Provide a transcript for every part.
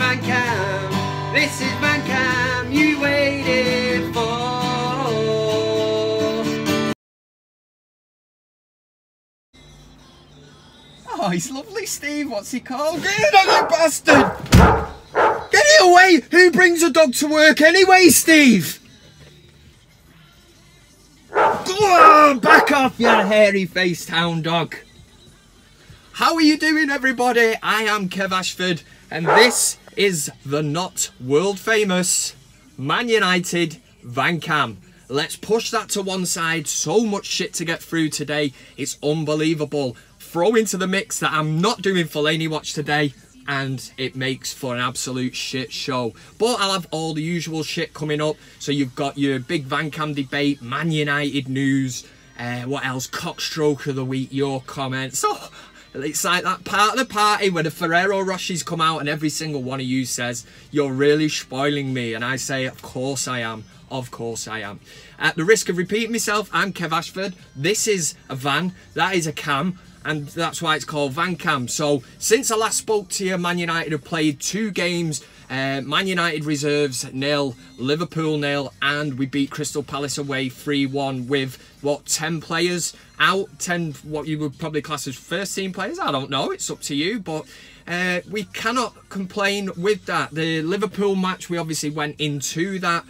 VanCam. This is VanCam you waited for. Oh, he's lovely, Steve. What's he called? Get it, you bastard! Get it away! Who brings a dog to work anyway, Steve? Oh, back off, you hairy-faced hound dog. How are you doing, everybody? I am Kev Ashford, and this is the not world-famous Man United VanCam. Let's push that to one side. So much shit to get through today. It's unbelievable. Throw into the mix that I'm not doing Fellaini Watch today, and it makes for an absolute shit show. But I'll have all the usual shit coming up. So you've got your big VanCam debate, Man United news, what else? Cockstroke of the week, your comments. Oh, it's like that part of the party where the Ferrero Rochers come out and every single one of you says, you're really spoiling me. And I say, of course I am. Of course I am. At the risk of repeating myself, I'm Kev Ashford. This is a van. That is a cam. And that's why it's called VanCam. So, since I last spoke to you, Man United have played 2 games. Man United reserves 0, Liverpool 0, and we beat Crystal Palace away 3-1 with, what, 10 players out? 10, what you would probably class as first team players? I don't know, it's up to you, but we cannot complain with that. The Liverpool match, we obviously went into that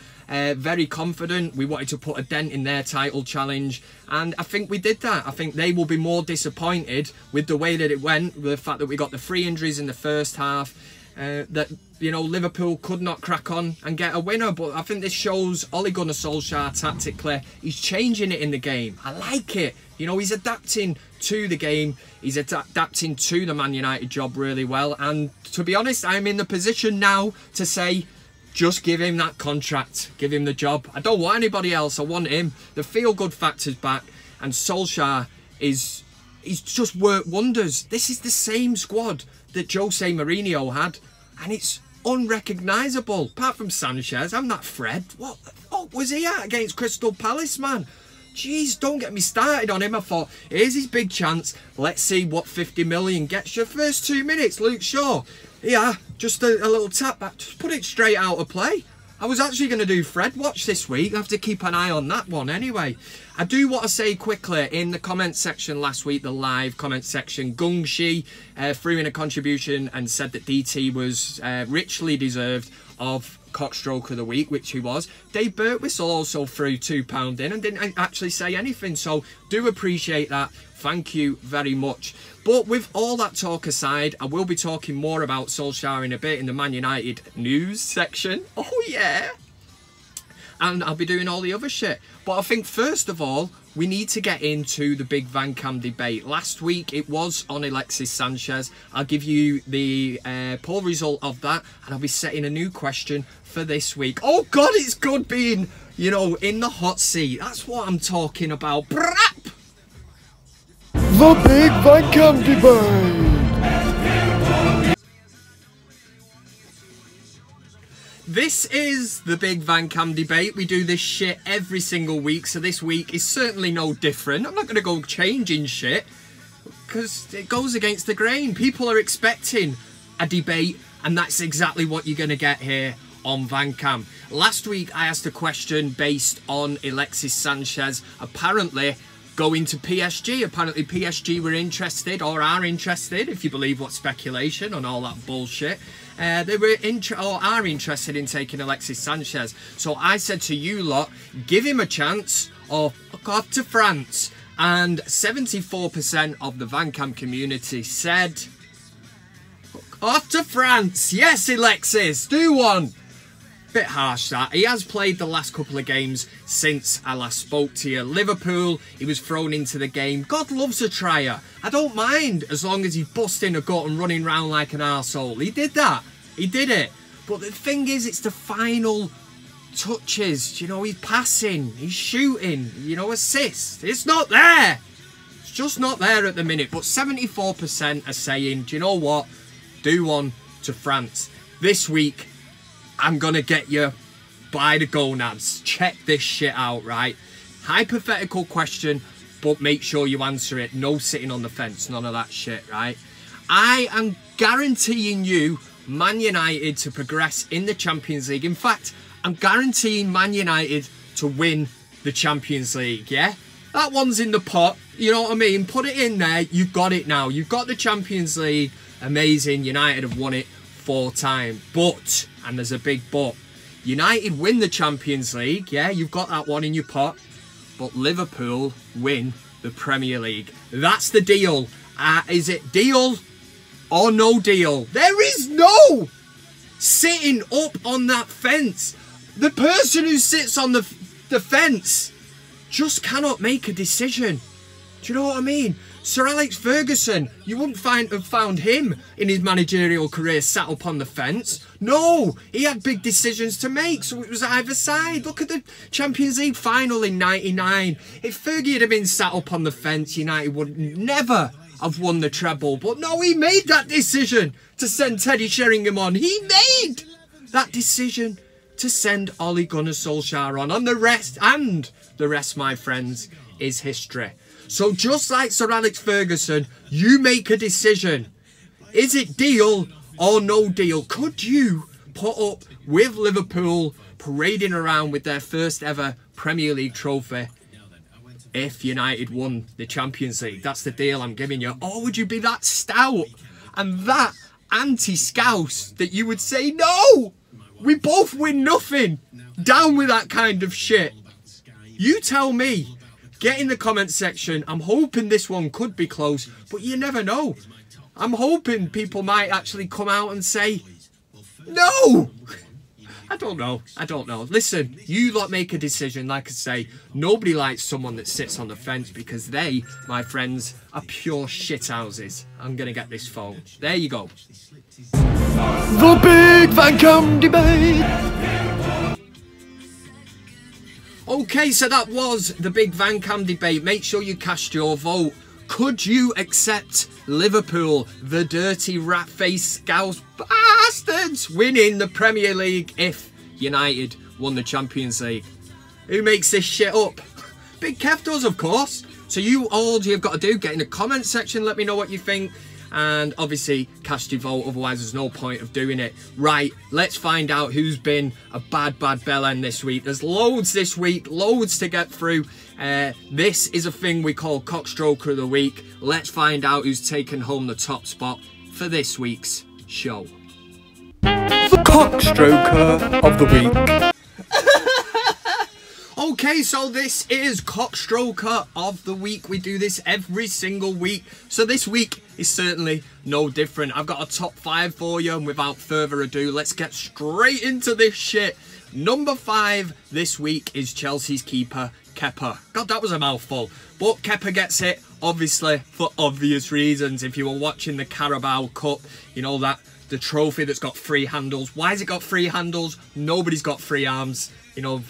very confident. We wanted to put a dent in their title challenge, and I think we did that. I think they will be more disappointed with the way that it went, the fact that we got the 3 injuries in the first half, that, you know, Liverpool could not crack on and get a winner. But I think this shows Ole Gunnar Solskjaer tactically, he's changing it in the game. I like it. You know, he's adapting to the game. He's adapting to the Man United job really well. And to be honest, I'm in the position now to say, just give him that contract. Give him the job. I don't want anybody else. I want him. The feel-good factor's back. And Solskjaer he's just worked wonders. This is the same squad that Jose Mourinho had. And it's unrecognisable. Apart from Sanchez, I'm not Fred. What was he at against Crystal Palace, man? Jeez, don't get me started on him. I thought, here's his big chance. Let's see what 50 million gets you. First 2 minutes, Luke Shaw. Yeah, just a little tap back. Just put it straight out of play. I was actually going to do Fred Watch this week. I have to keep an eye on that one anyway. I do want to say quickly, in the comment section last week, the live comment section, Gung Shi threw in a contribution and said that DT was richly deserved of Cockstroke of the week, which he was. Dave Birtwistle also threw £2 in and didn't actually say anything, so do appreciate that. Thank you very much. But with all that talk aside, I will be talking more about Solskjaer in a bit in the Man United news section. Oh yeah! And I'll be doing all the other shit. But I think first of all, we need to get into the big VanCam debate. Last week it was on Alexis Sanchez. I'll give you the poll result of that, and I'll be setting a new question for this week. Oh God, it's good being, you know, in the hot seat. That's what I'm talking about. Brap! The big VanCam debate. This is the big VanCam debate. We do this shit every single week, so this week is certainly no different. I'm not going to go changing shit because it goes against the grain. People are expecting a debate, and that's exactly what you're going to get here on VanCam. Last week I asked a question based on Alexis Sanchez apparently going to PSG. Apparently PSG were interested, or are interested, if you believe what speculation and all that bullshit. They were are interested in taking Alexis Sanchez. So I said to you lot, give him a chance or fuck off to France. And 74% of the VanCam community said, fuck off to France. Yes, Alexis, do one. Bit harsh that. He has played the last couple of games since I last spoke to you. Liverpool, he was thrown into the game. God loves a trier. I don't mind as long as he's busting a gut and running around like an arsehole. He did that. He did it. But the thing is, it's the final touches. You know, he's passing, he's shooting, you know, assists. It's not there. It's just not there at the minute. But 74% are saying, do you know what? Do one to France. This week, I'm going to get you by the gonads. Check this shit out, right? Hypothetical question, but make sure you answer it. No sitting on the fence, none of that shit, right? I am guaranteeing you Man United to progress in the Champions League. In fact, I'm guaranteeing Man United to win the Champions League, yeah? That one's in the pot, you know what I mean? Put it in there, you've got it now. You've got the Champions League, amazing. United have won it 4 times. But, and there's a big but, United win the Champions League, yeah? You've got that one in your pot. But Liverpool win the Premier League. That's the deal. Is it deal or no deal? There is no sitting up on that fence. The person who sits on the fence just cannot make a decision. Do you know what I mean? Sir Alex Ferguson, you wouldn't have found him in his managerial career sat up on the fence. No, he had big decisions to make, so it was either side. Look at the Champions League final in '99. If Fergie had been sat up on the fence, United would never have won the treble. But no, he made that decision to send Teddy Sheringham on. He made that decision to send Ole Gunnar Solskjaer on. And the rest, my friends, is history. So just like Sir Alex Ferguson, you make a decision. Is it deal or no deal? Could you put up with Liverpool parading around with their first ever Premier League trophy if United won the Champions League? That's the deal I'm giving you. Or would you be that stout and that anti-scouse that you would say, no, we both win nothing? Down with that kind of shit. You tell me. Get in the comment section. I'm hoping this one could be close, but you never know. I'm hoping people might actually come out and say, no! I don't know. Listen, you lot make a decision. Like I say, nobody likes someone that sits on the fence because they, my friends, are pure shithouses. I'm going to get this phone. There you go. The big VanCam debate. Okay, so that was the big VanCam debate. Make sure you cast your vote. Could you accept Liverpool, the dirty rat-faced scouse bastards, winning the Premier League if United won the Champions League? Who makes this shit up? Big Kev does, of course. So all you've got to do, get in the comment section, let me know what you think. And obviously cast your vote, otherwise there's no point of doing it. Right, let's find out who's been a bad bellend this week. There's loads this week, loads to get through. This is a thing we call Cockstroker of the Week. Let's find out who's taken home the top spot for this week's show. The Cockstroker of the Week. Okay, so this is Cockstroker of the Week. We do this every single week. So this week is certainly no different. I've got a top 5 for you, and without further ado, let's get straight into this shit. Number 5 this week is Chelsea's keeper, Kepa. God, that was a mouthful. But Kepa gets it, obviously, for obvious reasons. If you were watching the Carabao Cup, you know that the trophy that's got 3 handles. Why has it got 3 handles? Nobody's got 3 arms, you know.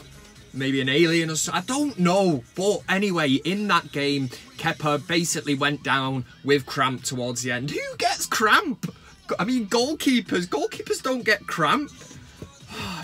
Maybe an alien or so, I don't know. But anyway, in that game, Kepa basically went down with cramp towards the end. Who gets cramp? I mean, goalkeepers don't get cramp.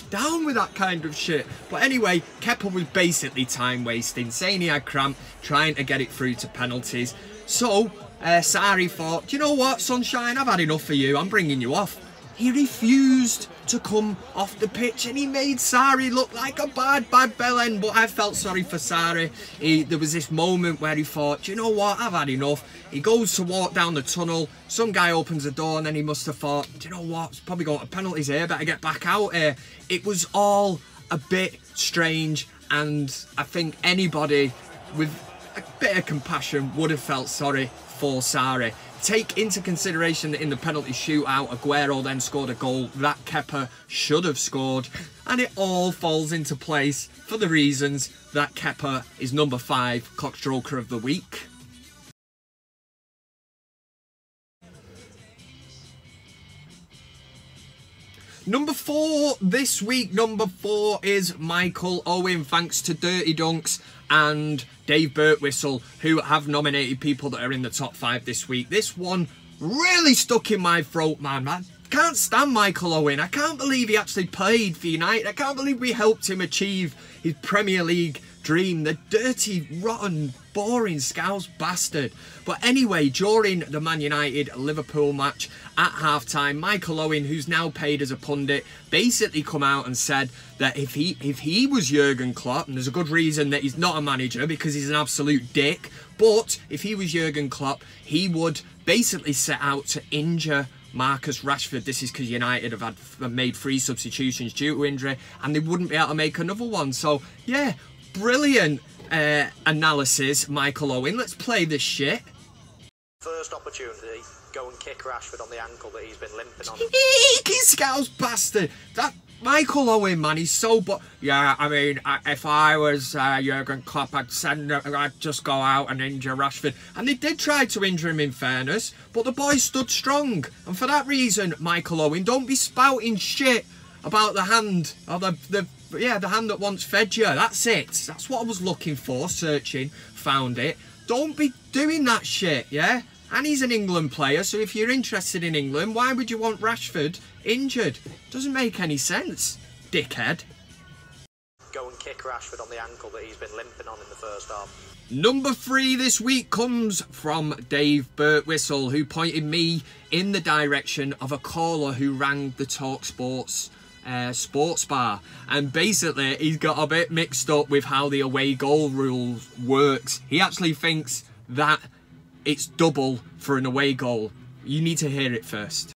Down with that kind of shit. But anyway, Kepa was basically time wasting, saying he had cramp, trying to get it through to penalties. So Sarri thought, do you know what, Sunshine, I've had enough of you, I'm bringing you off. He refused to come off the pitch, and he made Sarri look like a bad bellend. But I felt sorry for Sarri. There was this moment where he thought, do you know what, I've had enough. He goes to walk down the tunnel, some guy opens the door, and then he must have thought, do you know what, it's probably going to penalties here, better get back out here. It was all a bit strange, and I think anybody with a bit of compassion would have felt sorry for Sarri. Take into consideration that in the penalty shootout, Aguero then scored a goal that Kepa should have scored, and it all falls into place for the reasons that Kepa is number 5 Cockstroker of the Week. Number 4 this week, number 4 is Michael Owen, thanks to Dirty Dunks and Dave Birtwistle, who have nominated people that are in the top 5 this week. This one really stuck in my throat, man. I can't stand Michael Owen. I can't believe he actually played for United. I can't believe we helped him achieve his Premier League dream. The dirty, rotten boring Scouse bastard. But anyway, during the Man United Liverpool match at half-time, Michael Owen, who's now paid as a pundit, basically come out and said that if he was Jurgen Klopp, and there's a good reason that he's not a manager because he's an absolute dick, but if he was Jurgen Klopp, he would basically set out to injure Marcus Rashford. This is because United have made 3 substitutions due to injury and they wouldn't be able to make another one. So yeah, brilliant analysis, Michael Owen. Let's play this shit. First opportunity, go and kick Rashford on the ankle that he's been limping on. Cheeky Scouse bastard. That Michael Owen, man, he's so... yeah, I mean, if I was Jurgen Klopp, I'd just go out and injure Rashford. And they did try to injure him, in fairness, but the boy stood strong. And for that reason, Michael Owen, don't be spouting shit about the hand, or the hand that once fed you. That's it. That's what I was looking for, searching, found it. Don't be doing that shit, yeah? And he's an England player, so if you're interested in England, why would you want Rashford injured? Doesn't make any sense, dickhead. Go and kick Rashford on the ankle that he's been limping on in the first half. Number 3 this week comes from Dave Birtwistle, who pointed me in the direction of a caller who rang the TalkSports sports bar, and basically he's got a bit mixed up with how the away goal rules works. He actually thinks that it's double for an away goal. You need to hear it first.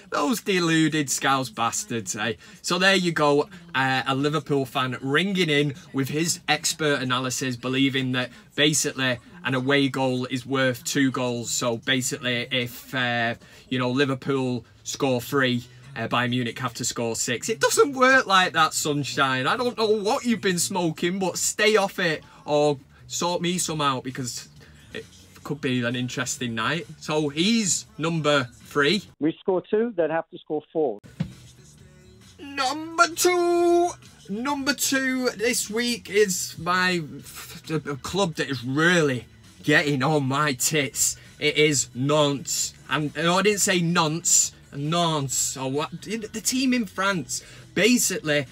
Those deluded Scouse bastards, eh? So there you go, a Liverpool fan ringing in with his expert analysis, believing that basically an away goal is worth 2 goals. So basically, if you know, Liverpool score 3, Bayern Munich have to score 6. It doesn't work like that, sunshine. I don't know what you've been smoking, but stay off it or sort me some out, because it could be an interesting night. So he's number 3. We score 2, they'd have to score 4. Number 2 this week is a club that is really getting on my tits. It is Nantes. And no, I didn't say Nantes, or what? The team in France. Basically,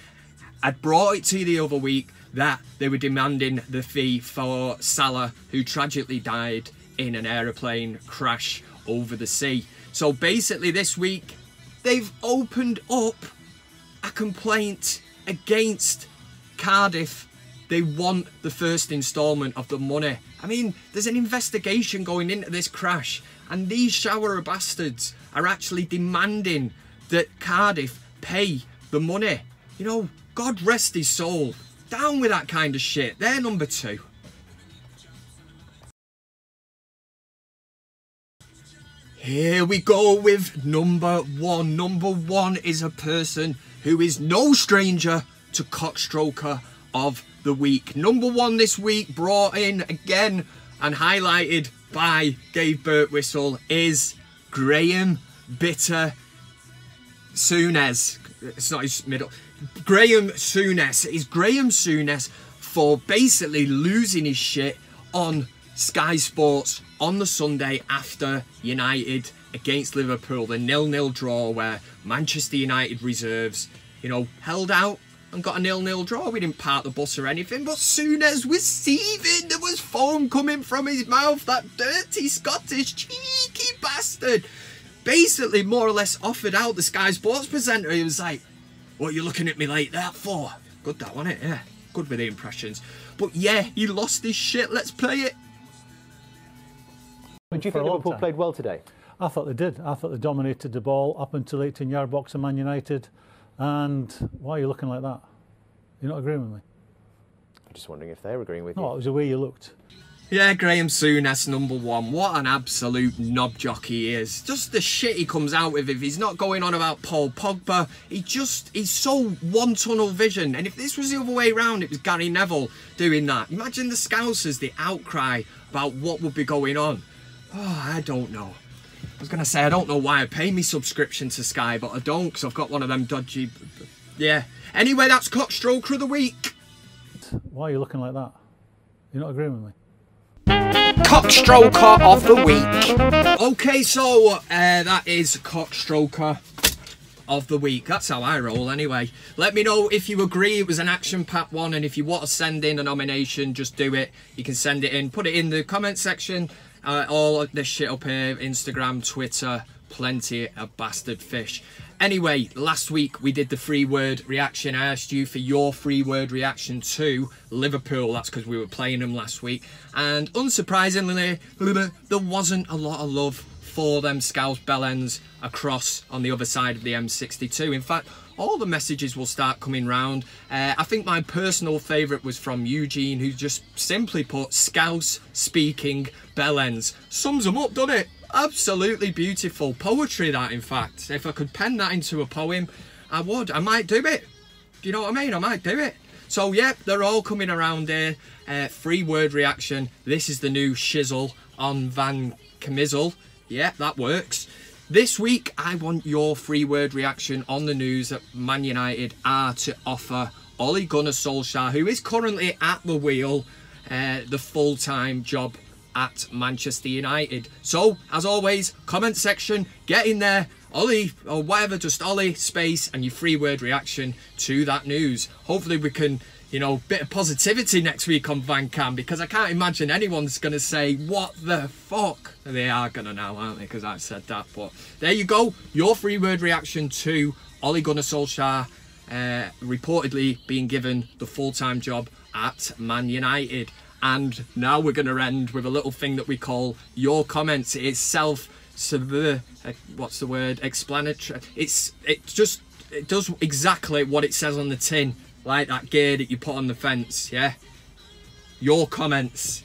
I brought it to you the other week that they were demanding the fee for Salah, who tragically died in an aeroplane crash over the sea. So basically this week, they've opened up a complaint against Cardiff. They want the first instalment of the money. I mean, there's an investigation going into this crash, and these shower of bastards are actually demanding that Cardiff pay the money. You know, God rest his soul. Down with that kind of shit. They're number 2. Here we go with number 1. Number 1 is a person who is no stranger to Cockstroker of the Week. Number 1 this week, brought in again and highlighted by Dave Birtwistle, is Graham Bitter Souness. It's not his middle. Graham Souness. It is Graham Souness for basically losing his shit on Sky Sports on the Sunday after United against Liverpool, the 0-0 draw where Manchester United reserves, you know, held out and got a 0-0 draw. We didn't park the bus or anything, but Souness was seething. There was foam coming from his mouth. That dirty Scottish cheeky bastard basically more or less offered out the Sky Sports presenter. He was like, "What are you looking at me like that for?" Good that, wasn't it? Yeah, good with the impressions. But yeah, he lost his shit. Let's play it. Do you think Liverpool played well today? I thought they did. I thought they dominated the ball up until 18-yard box of Man United. And why are you looking like that? You're not agreeing with me? I'm just wondering if they're agreeing with you. No, it was the way you looked. Yeah, Graham Souness, #1. What an absolute knob jockey he is. Just the shit he comes out with. If he's not going on about Paul Pogba, he's so one tunnel vision. And if this was the other way around, it was Gary Neville doing that. Imagine the Scousers, the outcry about what would be going on. Oh, I don't know. I was going to say, I don't know why I pay me subscription to Sky, but I don't, because I've got one of them dodgy... Yeah. Anyway, that's Cockstroker of the Week. Why are you looking like that? You're not agreeing with me? Cockstroker of the Week. Okay, so that is Cockstroker of the Week. That's how I roll anyway. Let me know if you agree it was an action-packed one, and if you want to send in a nomination, just do it. You can send it in, put it in the comment section. All of this shit up here, Instagram, Twitter, plenty of bastard fish. Anyway, last week we did the 3-word reaction. I asked you for your 3-word reaction to Liverpool. That's because we were playing them last week. And unsurprisingly, there wasn't a lot of love for them Scouse bellends across on the other side of the M62. In fact, all the messages will start coming round. I think my personal favourite was from Eugene, who just simply put Scouse speaking bellends. Sums them up, doesn't it? Absolutely beautiful poetry, that, in fact. If I could pen that into a poem, I would. I might do it. Do you know what I mean? I might do it. So yeah, they're all coming around here. 3-word reaction. This is the new shizzle on VanCam. Yeah, that works. This week, I want your 3-word reaction on the news that Man United are to offer Ole Gunnar Solskjaer, who is currently at the wheel, the full-time job at Manchester United. So, as always, comment section, get in there, Ollie, or whatever, just Ollie, space, and your 3-word reaction to that news. Hopefully we can, you know, bit of positivity next week on VanCam, because I can't imagine anyone's going to say, what the fuck? They are going to now, aren't they, because I've said that. But there you go, your 3-word reaction to Ole Gunnar Solskjaer reportedly being given the full-time job at Man United. And now we're going to end with a little thing that we call your comments. It's what's the word? Explanatory. It does exactly what it says on the tin, like that gear that you put on the fence. Yeah. Your comments.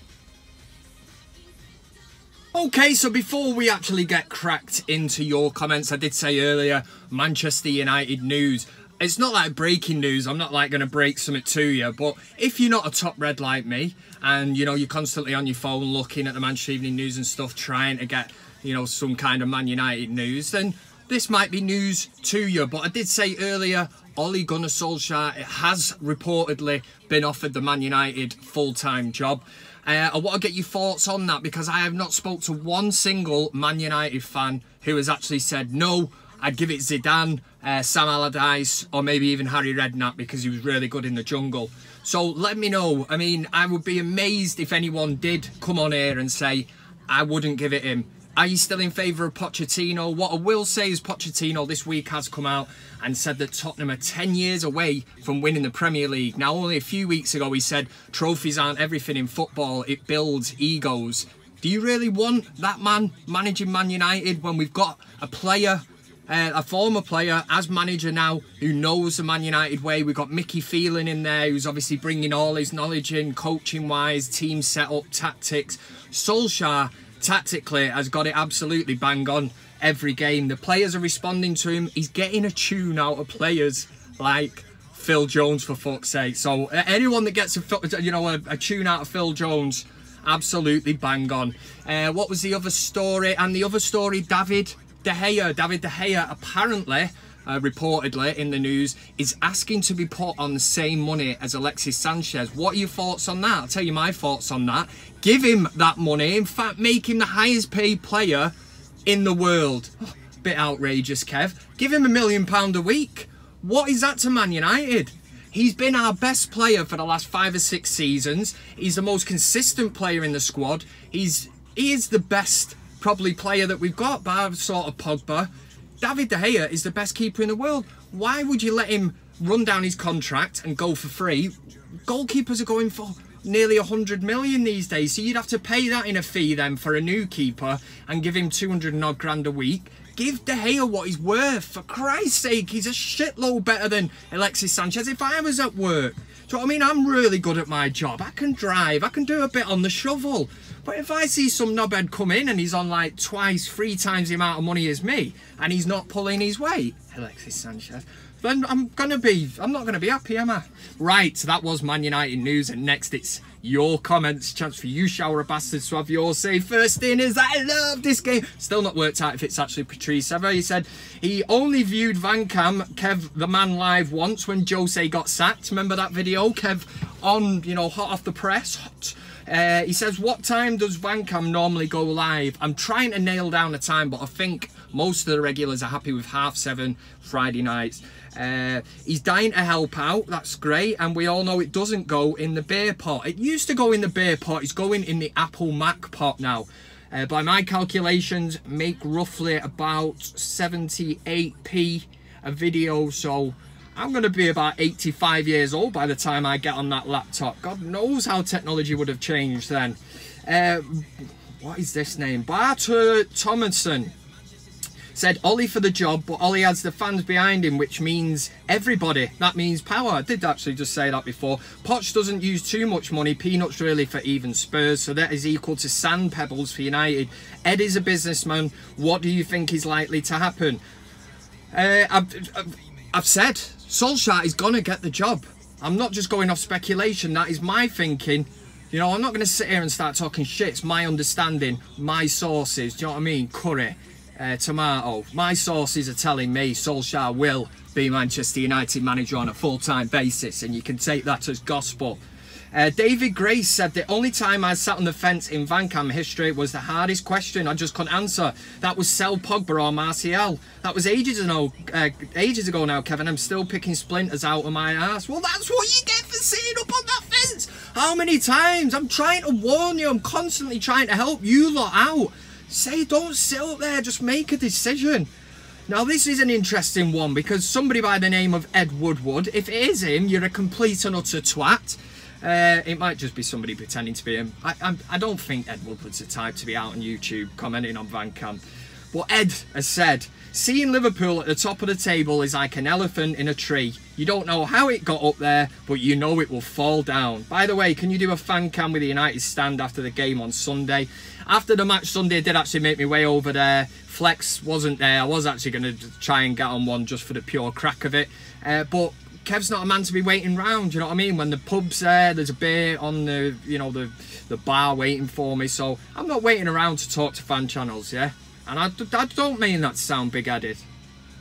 Okay, so before we actually get cracked into your comments, I did say earlier, Manchester United news. It's not like breaking news. I'm not like going to break something to you, but if you're not a top red like me, and you know you're constantly on your phone looking at the Manchester Evening News and stuff, trying to get, you know, some kind of Man United news, then this might be news to you. But I did say earlier, Ole Gunnar Solskjaer has reportedly been offered the Man United full-time job. I want to get your thoughts on that, because I have not spoke to one single Man United fan who has actually said no. I'd give it Zidane, Sam Allardyce, or maybe even Harry Redknapp, because he was really good in the jungle. So let me know. I mean, I would be amazed if anyone did come on here and say, I wouldn't give it him. Are you still in favour of Pochettino? What I will say is Pochettino this week has come out and said that Tottenham are 10 years away from winning the Premier League. Now, only a few weeks ago he said trophies aren't everything in football, it builds egos. Do you really want that man managing Man United when we've got a player, a former player as manager now, who knows the Man United way? We've got Mickey Phelan in there, who's obviously bringing all his knowledge in, coaching wise, team setup, tactics. Solskjaer tactically has got it absolutely bang on every game. The players are responding to him. He's getting a tune out of players like Phil Jones, for fuck's sake. So anyone that gets a tune out of Phil Jones, absolutely bang on. What was the other story? And the other story, David De Gea. David De Gea apparently, reportedly in the news, is asking to be put on the same money as Alexis Sanchez. What are your thoughts on that? I'll tell you my thoughts on that. Give him that money. In fact, make him the highest paid player in the world. Oh, bit outrageous, Kev. Give him £1 million a week. What is that to Man United? He's been our best player for the last 5 or 6 seasons. He's the most consistent player in the squad. He is the best probably player that we've got, bar sort of Pogba. David De Gea is the best keeper in the world. Why would you let him run down his contract and go for free? Goalkeepers are going for nearly 100 million these days, so you'd have to pay that in a fee then for a new keeper and give him 200 and odd grand a week. give De Gea what he's worth. For Christ's sake, he's a shitload better than Alexis Sanchez. If I was at work, do you know what I mean? I'm really good at my job. I can drive. I can do a bit on the shovel. But if I see some knobhead come in and he's on like twice, 3 times the amount of money as me, and he's not pulling his weight, Alexis Sanchez, then I'm not gonna be happy, am I? Right, so that was Man United news, and next it's your comments. Chance for you shower bastards to have your say. First in is I love this game. Still not worked out if it's actually Patrice ever. He said he only viewed VanCam, Kev the man, live once when Jose got sacked. Remember that video? Kev on, you know, hot off the press. Hot. He says, what time does VanCam normally go live? I'm trying to nail down a time, but I think most of the regulars are happy with 7:30 Friday nights. He's dying to help out. That's great. And we all know it doesn't go in the beer pot. It used to go in the beer pot. It's going in the Apple Mac pot now. By my calculations, make roughly about 78p a video. So I'm going to be about 85 years old by the time I get on that laptop. God knows how technology would have changed then. What is this name? Barter Thomason said Ollie for the job, but Ollie has the fans behind him, which means everybody. That means power. I did actually just say that before. Poch doesn't use too much money. Peanuts really for even Spurs, so that is equal to sand pebbles for United. Ed is a businessman. What do you think is likely to happen? I've said Solskjaer is going to get the job. I'm not just going off speculation. That is my thinking. You know, I'm not going to sit here and start talking shit. It's my understanding, my sources. Do you know what I mean? Curry, tomato. My sources are telling me Solskjaer will be Manchester United manager on a full-time basis, and you can take that as gospel. David Grace said the only time I sat on the fence in VanCam history was the hardest question I just couldn't answer. That was sell Pogba or Martial. That was ages ago now, Kevin. I'm still picking splinters out of my ass. Well, that's what you get for sitting up on that fence. How many times? I'm trying to warn you. I'm constantly trying to help you lot out. Say, don't sit up there. Just make a decision. Now, this is an interesting one because somebody by the name of Ed Woodward, if it is him, you're a complete and utter twat. It might just be somebody pretending to be him. I don't think Ed Woodward's the type to be out on YouTube commenting on VanCam. But Ed has said, seeing Liverpool at the top of the table is like an elephant in a tree. You don't know how it got up there, but you know it will fall down. By the way, can you do a VanCam with the United stand after the game on Sunday? After the match Sunday, I did actually make my way over there. Flex wasn't there. I was actually going to try and get on one just for the pure crack of it. But Kev's not a man to be waiting round, you know what I mean? When the pub's there, there's a beer on the, you know, the bar waiting for me. So I'm not waiting around to talk to fan channels, yeah? And I don't mean that to sound big-headed,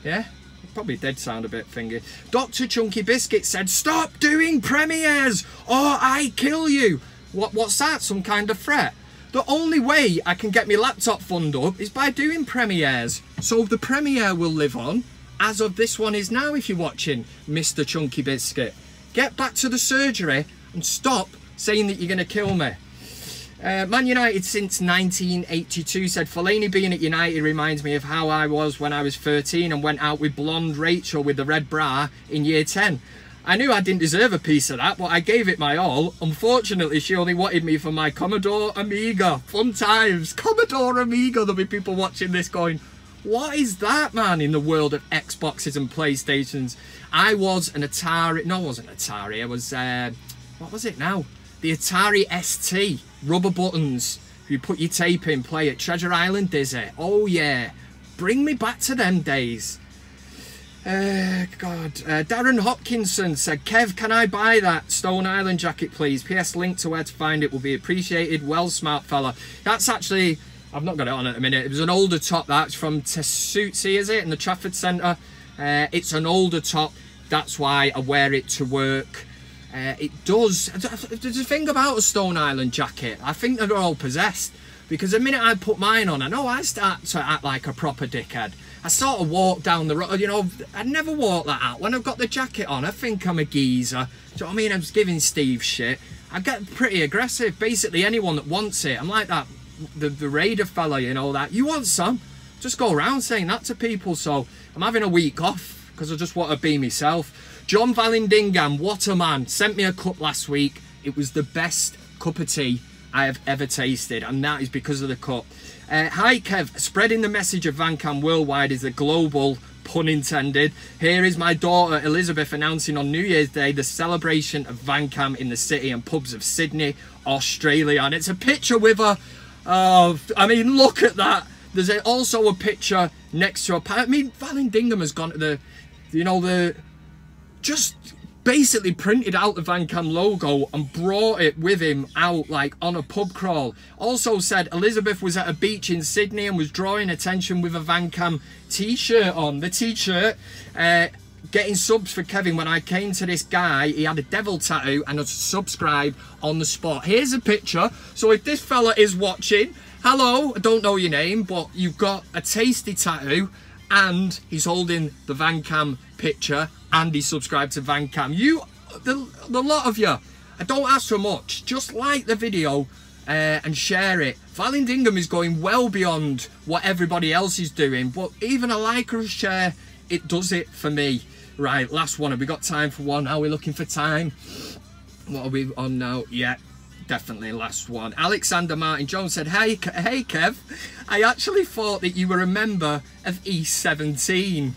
yeah? It probably did sound a bit thingy. Dr. Chunky Biscuit said, stop doing premieres or I kill you. What's that? Some kind of threat? The only way I can get my laptop fund up is by doing premieres. So the premiere will live on. As of this one is now, if you're watching, Mr. Chunky Biscuit. Get back to the surgery and stop saying that you're going to kill me. Man United since 1982 said, Fellaini being at United reminds me of how I was when I was 13 and went out with blonde Rachel with the red bra in year 10. I knew I didn't deserve a piece of that, but I gave it my all. Unfortunately, she only wanted me for my Commodore Amiga. Fun times. Commodore Amiga. There'll be people watching this going, what is that, man, in the world of Xboxes and PlayStations? I was an Atari. No, I wasn't Atari. I was, what was it now? The Atari ST. Rubber buttons. You put your tape in, play it. Treasure Island Dizzy. Oh, yeah. Bring me back to them days. God. Darren Hopkinson said, Kev, can I buy that Stone Island jacket, please? PS, link to where to find it will be appreciated. Well, smart fella. That's actually... I've not got it on at the minute. It was an older top. That's from Tessuti, is it? In the Trafford Centre. It's an older top. That's why I wear it to work. It does. There's a thing about a Stone Island jacket. I think they're all possessed. Because the minute I put mine on, I know I start to act like a proper dickhead. I sort of walk down the road. You know, I never walk that out. When I've got the jacket on, I think I'm a geezer. Do you know what I mean? I'm just giving Steve shit. I get pretty aggressive. Basically, anyone that wants it. I'm like that. The Raider fella, you know, that you want some, just go around saying that to people. So I'm having a week off because I just want to be myself. John Valindingham, what a man, sent me a cup last week. It was the best cup of tea I have ever tasted, and that is because of the cup. Hi Kev, spreading the message of VanCam worldwide is a global, pun intended. Here is my daughter Elizabeth announcing on New Year's Day the celebration of VanCam in the city and pubs of Sydney, Australia. And it's a picture with her. I mean, look at that. There's also a picture next to her. I mean, Vallandigham has gone to the, you know, the, just basically printed out the VanCam logo and brought it with him out like on a pub crawl. Also said Elizabeth was at a beach in Sydney and was drawing attention with a VanCam t-shirt on. The t-shirt, getting subs for Kevin. When I came to this guy, he had a devil tattoo and a subscribe on the spot. Here's a picture. So if this fella is watching, hello, I don't know your name, but you've got a tasty tattoo and he's holding the VanCam picture and he subscribed to VanCam. You, the lot of you, I don't ask for much. Just like the video and share it. Vallandigham is going well beyond what everybody else is doing, but even a like or a share, it does it for me. Right, last one. Have we got time for one? Are we looking for time? What are we on now? Yeah, definitely last one. Alexander Martin Jones said, hey Kev, I actually thought that you were a member of E17.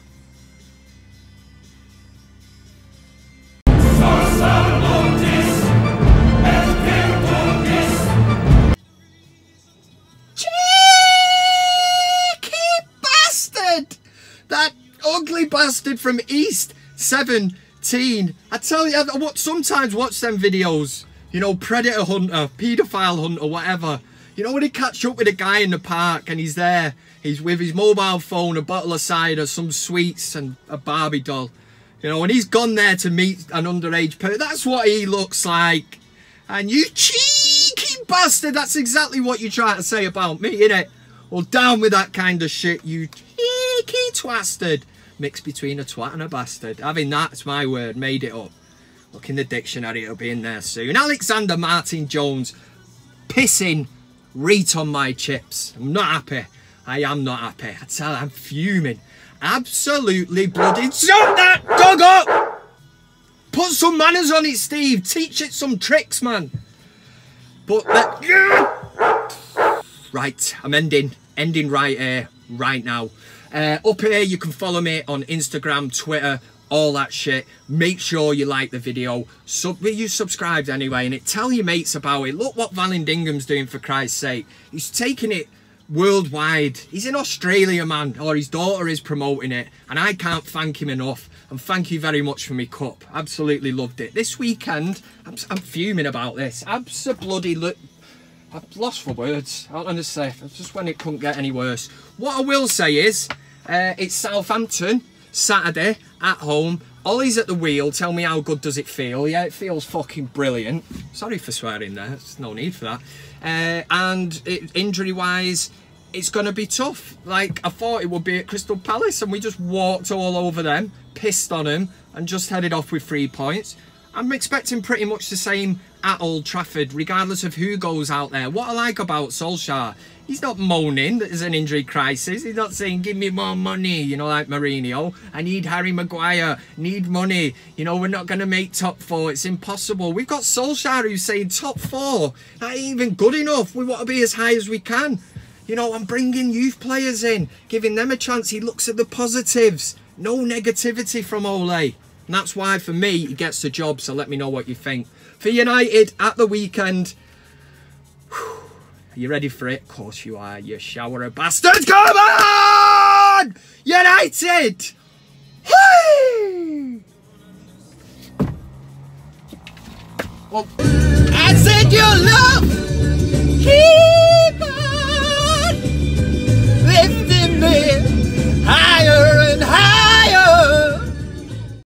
That ugly bastard from East 17. I tell you, I sometimes watch them videos, you know, predator hunter, paedophile hunter, whatever. You know, when he catch up with a guy in the park and he's there, he's with his mobile phone, a bottle of cider, some sweets and a Barbie doll. You know, and he's gone there to meet an underage person. That's what he looks like. And you cheeky bastard, that's exactly what you're trying to say about me, innit? Well, down with that kind of shit, you cheeky twastard. Mixed between a twat and a bastard. Having that's my word, made it up. Look in the dictionary, it'll be in there soon. Alexander Martin Jones, pissing right on my chips. I'm not happy. I am not happy. I tell you, I'm fuming. Absolutely bloody. Shut that dog up! Put some manners on it, Steve. Teach it some tricks, man. But right, I'm ending right here, right now. Up here, you can follow me on Instagram, Twitter, all that shit. Make sure you like the video. You subscribed anyway, and tell your mates about it. Look what Vallandigham's doing, for Christ's sake. He's taking it worldwide. He's in Australia, man, or his daughter is promoting it, and I can't thank him enough. And thank you very much for me cup. Absolutely loved it. This weekend, I'm fuming about this. Absolutely. I've lost for words. I don't understand. Just when it couldn't get any worse. What I will say is, it's Southampton, Saturday, at home. Ollie's at the wheel. Tell me how good does it feel. Yeah, it feels fucking brilliant. Sorry for swearing there. There's no need for that. And injury-wise, it's going to be tough. Like, I thought it would be at Crystal Palace, and we just walked all over them, pissed on them, and just headed off with 3 points. I'm expecting pretty much the same at Old Trafford, regardless of who goes out there. What I like about Solskjaer, he's not moaning that there's an injury crisis. He's not saying, give me more money, you know, like Mourinho. I need Harry Maguire, need money. You know, we're not going to make top 4. It's impossible. We've got Solskjaer who's saying top 4. That ain't even good enough. We want to be as high as we can. You know, I'm bringing youth players in, giving them a chance. He looks at the positives. No negativity from Ole. And that's why, for me, he gets the job. So let me know what you think. For United, at the weekend, are you ready for it? Of course you are, you shower of bastards. Come on! United! Whee! Well, I said you love!